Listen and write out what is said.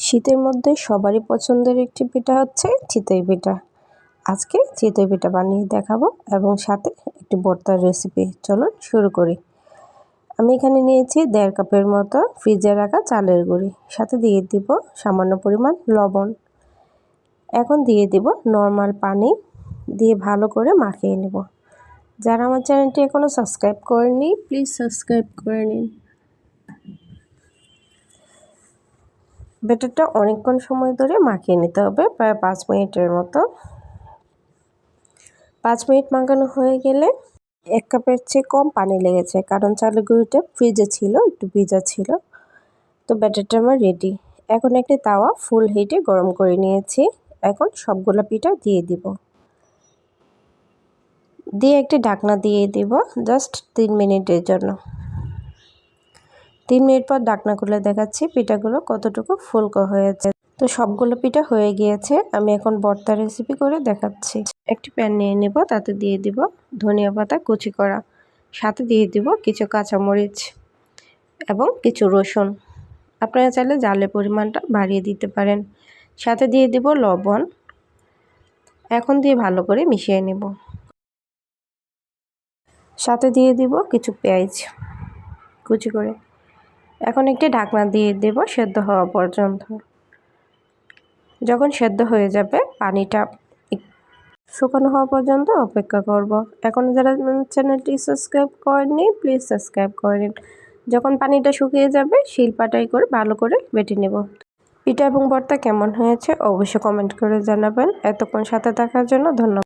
শীতের মধ্যে সবারই পছন্দের একটি পিঠা হচ্ছে চিতই পিঠা। আজকে চিতই পিঠা বানিয়ে দেখাবো এবং সাথে একটি ভর্তার রেসিপি। চলুন শুরু করি। আমি এখানে নিয়েছি 1.5 কাপের মতো ফ্রিজে রাখা চালের গুঁড়ি, সাথে দিয়ে দিব সামান্য পরিমাণ লবণ। এখন দিয়ে দিব নর্মাল পানি, দিয়ে ভালো করে মাখিয়ে নেব। যারা আমার চ্যানেলটি এখনও সাবস্ক্রাইব করেননি প্লিজ সাবস্ক্রাইব করে নিন। ব্যাটারটা অনেকক্ষণ সময় ধরে মাখিয়ে নিতে হবে, প্রায় 5 মিনিটের মতো। 5 মিনিট মাখানো হয়ে গেলে 1 কাপের চেয়ে কম পানি লেগেছে, কারণ চালের গুঁড়িটা ফ্রিজে ছিল, একটু ভিজা ছিল। তো ব্যাটারটা আমার রেডি। এখন একটি তাওয়া ফুল হিটে গরম করে নিয়েছি। এখন সবগুলো পিঠা দিয়ে দিব, দিয়ে একটি ঢাকনা দিয়ে দিব জাস্ট 3 মিনিটের জন্য। 3 মিনিট পর ঢাকনা খুলে দেখাচ্ছি পিঠাগুলো কতটুকু ফুলকো হয়েছে। তো সবগুলো পিঠা হয়ে গিয়েছে। আমি এখন ভর্তা রেসিপি করে দেখাচ্ছি। একটি প্যান নিয়ে নেব, তাতে দিয়ে দিব ধনিয়া পাতা কুচি করা, সাথে দিয়ে দিব কিছু কাঁচামরিচ এবং কিছু রসুন। আপনারা চাইলে ঝালের পরিমাণটা বাড়িয়ে দিতে পারেন। সাথে দিয়ে দিব লবণ। এখন দিয়ে ভালো করে মিশিয়ে নেব। সাথে দিয়ে দিব কিছু পেঁয়াজ কুচি করে। এখন একটি ঢাকনা দিয়ে দেব সেদ্ধ হওয়া পর্যন্ত। যখন সেদ্ধ হয়ে যাবে পানিটা শুকনো হওয়া পর্যন্ত অপেক্ষা করব। এখন যারা চ্যানেলটি সাবস্ক্রাইব করেননি প্লিজ সাবস্ক্রাইব করে নিন। যখন পানিটা শুকিয়ে যাবে শিলপাটাই করে ভালো করে বেটে নেব। পিঠা এবং ভর্তা কেমন হয়েছে অবশ্যই কমেন্ট করে জানাবেন। এতক্ষণ সাথে থাকার জন্য ধন্যবাদ।